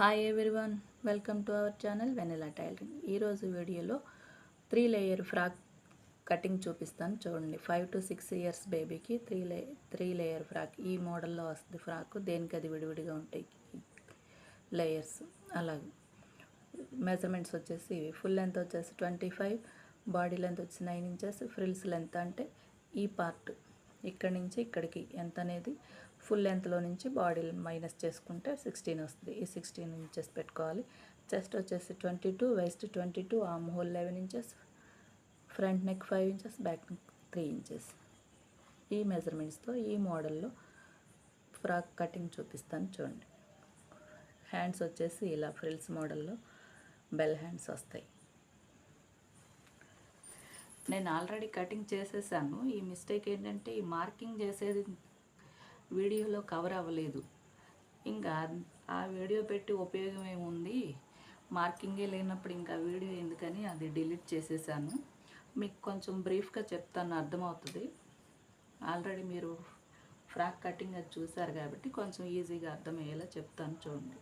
Hi everyone, welcome to our channel Vennela tailoring. ఈరోజు వీడియోలో 3 layer frock cutting చూపిస్తాను చూడండి. 5 to 6 years బేబీకి త్రీ లేయర్ ఫ్రాక్ ఈ మోడల్లో వస్తుంది. ఫ్రాక్ దేనికి అది విడివిడిగా ఉంటాయి లేయర్స్. అలాగే మెజర్మెంట్స్ వచ్చేసి ఫుల్ లెంత్ వచ్చేసి 25, బాడీ లెంత్ వచ్చి 9 inches, ఫ్రిల్స్ లెంత్ అంటే ఈ పార్ట్ ఇక్కడి నుంచి ఇక్కడికి ఎంత అనేది ఫుల్ లెంత్లో నుంచి బాడీ మైనస్ చేసుకుంటే 16 వస్తుంది. ఈ 16 inches పెట్టుకోవాలి. చెస్ట్ వచ్చేసి 22, west 22, arm whole 11 inches, front neck 5 inches, back neck 3 inches. ఈ మెజర్మెంట్స్తో ఈ మోడల్లో ఫ్రాక్ కటింగ్ చూపిస్తాను చూడండి. హ్యాండ్స్ వచ్చేసి ఇలా ఫ్రిల్స్ మోడల్లో బెల్ హ్యాండ్స్ వస్తాయి. నేను ఆల్రెడీ కటింగ్ చేసేసాను. ఈ మిస్టేక్ ఏంటంటే ఈ మార్కింగ్ చేసేది వీడియోలో కవర్ అవ్వలేదు. ఇంకా ఆ వీడియో పెట్టి ఉపయోగం ఏముంది, మార్కింగే లేనప్పుడు ఇంకా వీడియో ఎందుకని అది డిలీట్ చేసేసాను. మీకు కొంచెం బ్రీఫ్గా చెప్తాను, అర్థమవుతుంది. ఆల్రెడీ మీరు ఫ్రాక్ కటింగ్ అది చూసారు కాబట్టి కొంచెం ఈజీగా అర్థమయ్యేలా చెప్తాను చూడండి.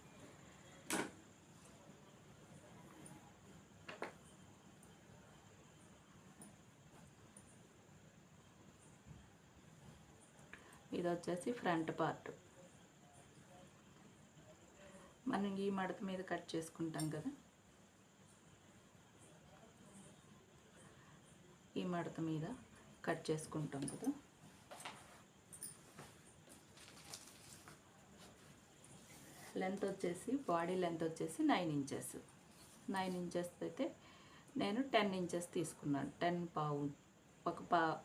ఇది వచ్చేసి ఫ్రంట్ పార్ట్. మనం ఈ మడత మీద కట్ చేసుకుంటాం కదా, ఈ మడత మీద కట్ చేసుకుంటాం కదా. లెంత్ వచ్చేసి బాడీ లెంత్ వచ్చేసి 9 inches. 9 inches అయితే నేను 10 inches తీసుకున్నాను. 10 పావు,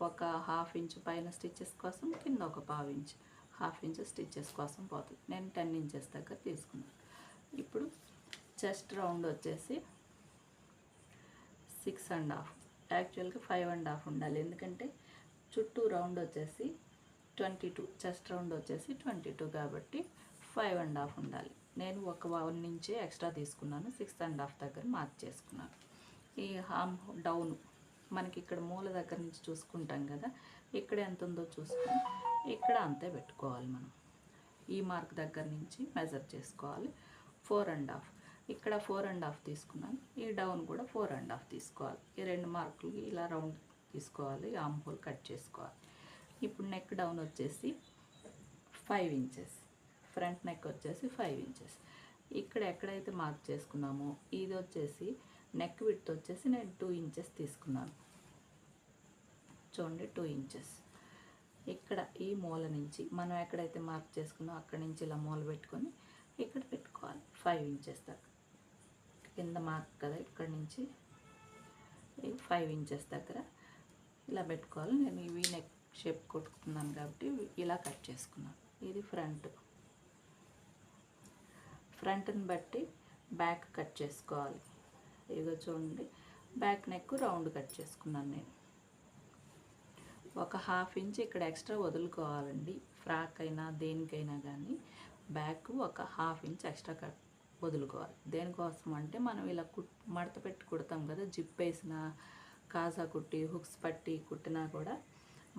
ఒక హాఫ్ ఇంచ్ పైన స్టిచ్చెస్ కోసం, కింద ఒక పావు ఇంచ్, హాఫ్ ఇంచ్ స్టిచ్చెస్ కోసం పోతుంది. నేను 10 inches దగ్గర తీసుకున్నాను. ఇప్పుడు చెస్ట్ రౌండ్ వచ్చేసి 6.5, యాక్చువల్గా 5.5 ఉండాలి. ఎందుకంటే చుట్టూ రౌండ్ వచ్చేసి 22, చెస్ట్ రౌండ్ వచ్చేసి 22 కాబట్టి 5.5 ఉండాలి. నేను ఒక 1 inch ఎక్స్ట్రా తీసుకున్నాను. 6.5 దగ్గర మార్క్ చేసుకున్నాను. ఈ హామ్ డౌన్ మనకి ఇక్కడ మూల దగ్గర నుంచి చూసుకుంటాం కదా, ఇక్కడ ఎంత ఉందో చూసుకొని ఇక్కడ అంతే పెట్టుకోవాలి. మనం ఈ మార్క్ దగ్గర నుంచి మెజర్ చేసుకోవాలి. 4.5, ఇక్కడ 4.5 తీసుకున్నాను. ఈ డౌన్ కూడా 4.5 తీసుకోవాలి. ఈ రెండు మార్కులు ఇలా రౌండ్ తీసుకోవాలి. ఆర్మ్ హోల్ కట్ చేసుకోవాలి. ఇప్పుడు నెక్ డౌన్ వచ్చేసి 5 inches, ఫ్రంట్ నెక్ వచ్చేసి 5 inches. ఇక్కడ ఎక్కడైతే మార్క్ చేసుకున్నామో ఇది వచ్చేసి నెక్ విడ్త్ వచ్చేసి నేను 2 inches తీసుకున్నాను చూడండి. 2 inches. ఇక్కడ ఈ మూల నుంచి మనం ఎక్కడైతే మార్క్ చేసుకున్నామో అక్కడి నుంచి ఇలా మూల పెట్టుకొని ఇక్కడ పెట్టుకోవాలి. 5 inches దాకా కింద మార్క్ కదా, ఇక్కడ నుంచి 5 inches దగ్గర ఇలా పెట్టుకోవాలి. నేను ఇవి నెక్ షేప్ కొట్టుకున్నాను కాబట్టి ఇలా కట్ చేసుకున్నాను. ఇది ఫ్రంట్ని బట్టి బ్యాక్ కట్ చేసుకోవాలి. ఇదిగో చూడండి, బ్యాక్ నెక్ రౌండ్ కట్ చేసుకున్నాను నేను. ఒక హాఫ్ ఇంచ్ ఇక్కడ ఎక్స్ట్రా వదులుకోవాలండి. ఫ్రాక్ అయినా దేనికైనా కానీ బ్యాక్ ఒక హాఫ్ ఇంచ్ ఎక్స్ట్రా కట్ వదులుకోవాలి. దేనికోసం అంటే మనం ఇలా మడత పెట్టి కుడతాం కదా, జిప్ వేసిన, కాజా కుట్టి, హుక్స్ పట్టి కుట్టినా కూడా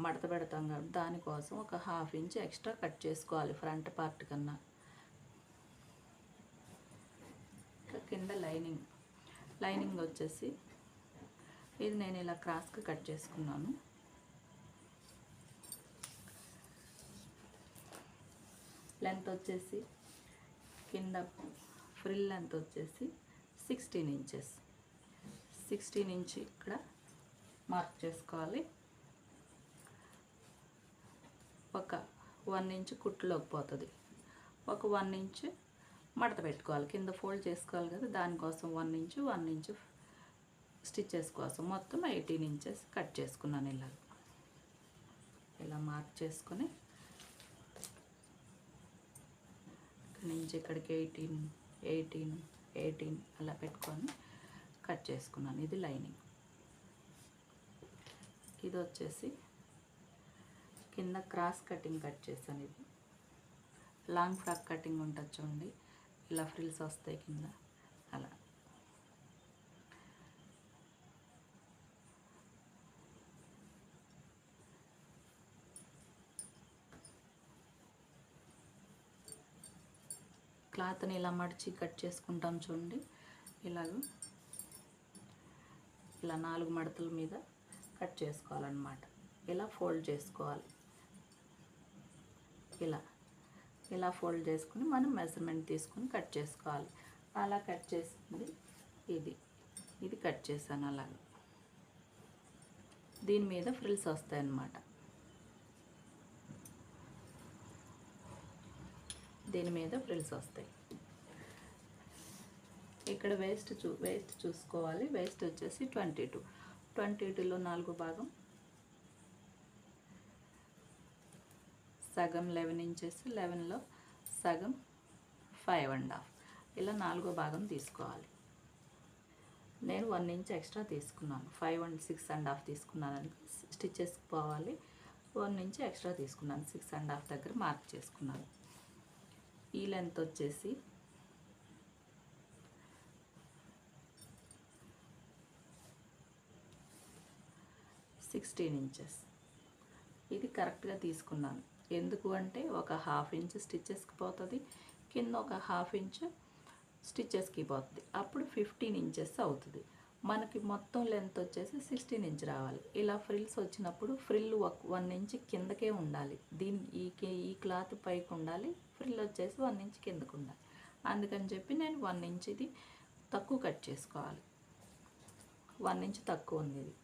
మడత పెడతాం కాబట్టి దానికోసం ఒక హాఫ్ ఇంచ్ ఎక్స్ట్రా కట్ చేసుకోవాలి ఫ్రంట్ పార్ట్ కన్నా. కింద లైనింగ్ వచ్చేసి ఇది నేను ఇలా క్రాస్గా కట్ చేసుకున్నాను. లెంత్ వచ్చేసి కింద ఫ్రిల్ లెంత్ వచ్చేసి 16 inches. 16 inch ఇక్కడ మార్క్ చేసుకోవాలి. ఒక 1 inch కుట్టులోకి పోతుంది. ఒక 1 inch మడత పెట్టుకోవాలి. కింద ఫోల్డ్ చేసుకోవాలి కదా, దానికోసం 1 inch స్టిచ్చెస్ కోసం మొత్తం 18 inches కట్ చేసుకున్నాను. ఇలా మార్క్ చేసుకొని నుంచి ఇక్కడికి 18 అలా పెట్టుకొని కట్ చేసుకున్నాను. ఇది లైనింగ్. ఇది వచ్చేసి కింద క్రాస్ కటింగ్ కట్ చేశాను. ఇది లాంగ్ ఫ్రాక్ కటింగ్ ఉంటుంది చూడండి, ఇలా ఫ్రిల్స్ వస్తాయి కింద, అలా క్లాత్ని ఇలా మడిచి కట్ చేసుకుంటాం చూడండి. ఇలా 4 మడతల మీద కట్ చేసుకోవాలన్నమాట. ఇలా ఫోల్డ్ చేసుకోవాలి. ఇలా ఫోల్డ్ చేసుకుని మనం మెజర్మెంట్ తీసుకుని కట్ చేసుకోవాలి. అలా కట్ చేసింది ఇది కట్ చేశాను. అలాగే దీని మీద ఫ్రిల్స్ వస్తాయన్నమాట. దీని మీద ఫ్రిల్స్ వస్తాయి. ఇక్కడ వేస్ట్ చూసుకోవాలి. వేస్ట్ వచ్చేసి 22లో 4 భాగం సగం 11 ఇంచెస్, 11లో సగం 5.5 ఇలా 4వ భాగం తీసుకోవాలి. నేను 1 ఇంచ్ ఎక్స్ట్రా తీసుకున్నాను. 5 and 6.5 తీసుకున్నాను. స్టిచెస్ పోవాలి. 1 ఇంచ్ ఎక్స్ట్రా తీసుకున్నాను. 6.5 దగ్గర మార్క్ చేసుకున్నాను. ఈ లెంత్ వచ్చేసి 16 ఇంచెస్. ఇది కరెక్ట్గా తీసుకున్నాను. ఎందుకు అంటే ఒక 1/2 ఇంచ్ స్టిచెస్కి పోతుంది, కింద ఒక 1/2 ఇంచ్ స్టిచెస్కి పోతుంది. అప్పుడు 15 ఇంచెస్ అవుతుంది. మనకి మొత్తం లెంత్ వచ్చేసి 16 ఇంచ్ రావాలి. ఇలా ఫ్రిల్స్ వచ్చినప్పుడు ఫ్రిల్ 1 ఇంచ్ కిందకే ఉండాలి. ఈ క్లాత్ పైకి ఉండాలి, ఫ్రిల్ వచ్చేసి 1 ఇంచ్ కిందకు ఉండాలి. అందుకని చెప్పి నేను 1 ఇంచ్ ఇది తక్కువ కట్ చేసుకోవాలి. 1 ఇంచ్ తక్కువ ఉంది. ఇది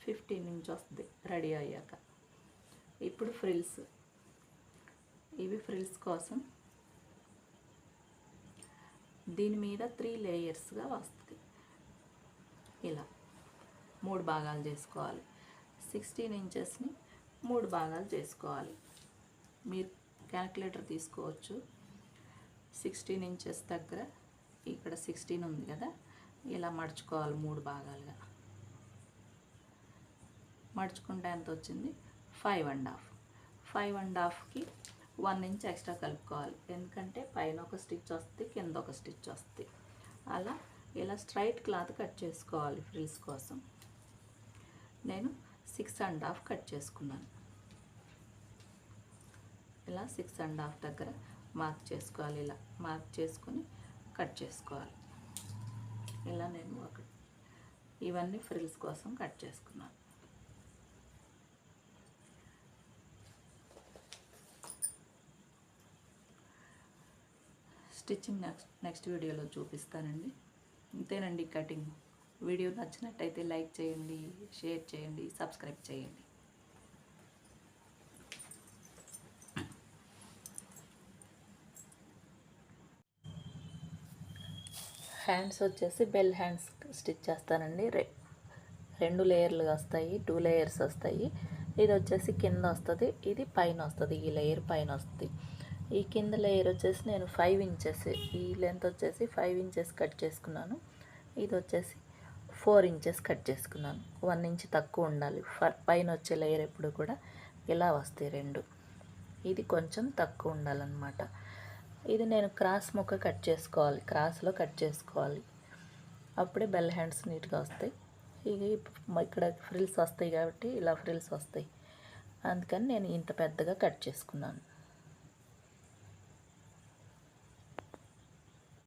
15 ఇంచ్ వస్తుంది రెడీ అయ్యాక. ఇప్పుడు ఫ్రిల్స్, ఇవి ఫ్రిల్స్ కోసం దీని మీద 3 లేయర్స్గా వస్తుంది. ఇలా 3 భాగాలు చేసుకోవాలి. 16 ఇంచెస్ని 3 భాగాలు చేసుకోవాలి. మీరు క్యాలిక్యులేటర్ తీసుకోవచ్చు. 16 ఇంచెస్ దగ్గర ఇక్కడ 16 ఉంది కదా, ఇలా మడుచుకోవాలి 3 భాగాలుగా. మడుచుకుంటే ఎంత వచ్చింది? 5.5. 5.5కి 1 ఇంచ్ ఎక్స్ట్రా కలుపుకోవాలి. ఎందుకంటే పైన ఒక స్టిచ్ వస్తుంది, కింద ఒక స్టిచ్ వస్తుంది. ఇలా స్ట్రైట్ క్లాత్ కట్ చేసుకోవాలి. ఫ్రిల్స్ కోసం నేను 6.5 కట్ చేసుకున్నాను. ఇలా 6.5 దగ్గర మార్క్ చేసుకోవాలి. ఇలా మార్క్ చేసుకొని కట్ చేసుకోవాలి. ఇలా నేను ఇవన్నీ ఫ్రిల్స్ కోసం కట్ చేసుకున్నాను. స్టిచ్చింగ్ నెక్స్ట్ వీడియోలో చూపిస్తానండి. ఇంతేనండి కటింగ్. వీడియో నచ్చినట్టయితే లైక్ చేయండి, షేర్ చేయండి, సబ్స్క్రైబ్ చేయండి. హ్యాండ్స్ వచ్చేసి బెల్ హ్యాండ్స్ స్టిచ్ చేస్తానండి. 2 లేయర్లు వస్తాయి, 2 లేయర్స్ వస్తాయి. ఇది వచ్చేసి కింద వస్తుంది, ఇది పైన వస్తుంది. ఈ లేయర్ పైన వస్తుంది. ఈ కింద లేయర్ వచ్చేసి నేను 5 ఇంచెస్, ఈ లెంత్ వచ్చేసి 5 ఇంచెస్ కట్ చేసుకున్నాను. ఇది వచ్చేసి 4 ఇంచెస్ కట్ చేసుకున్నాను. 1 ఇంచ్ తక్కువ ఉండాలి. పైన వచ్చే లేయర్ ఎప్పుడు కూడా ఇలా వస్తాయి 2. ఇది కొంచెం తక్కువ ఉండాలన్నమాట. ఇది నేను క్రాస్ ముక్క కట్ చేసుకోవాలి, క్రాస్లో కట్ చేసుకోవాలి. అప్పుడే బెల్ హ్యాండ్స్ నీట్గా వస్తాయి. ఇక్కడ ఫ్రిల్స్ వస్తాయి కాబట్టి ఇలా ఫ్రిల్స్ వస్తాయి. అందుకని నేను ఇంత పెద్దగా కట్ చేసుకున్నాను.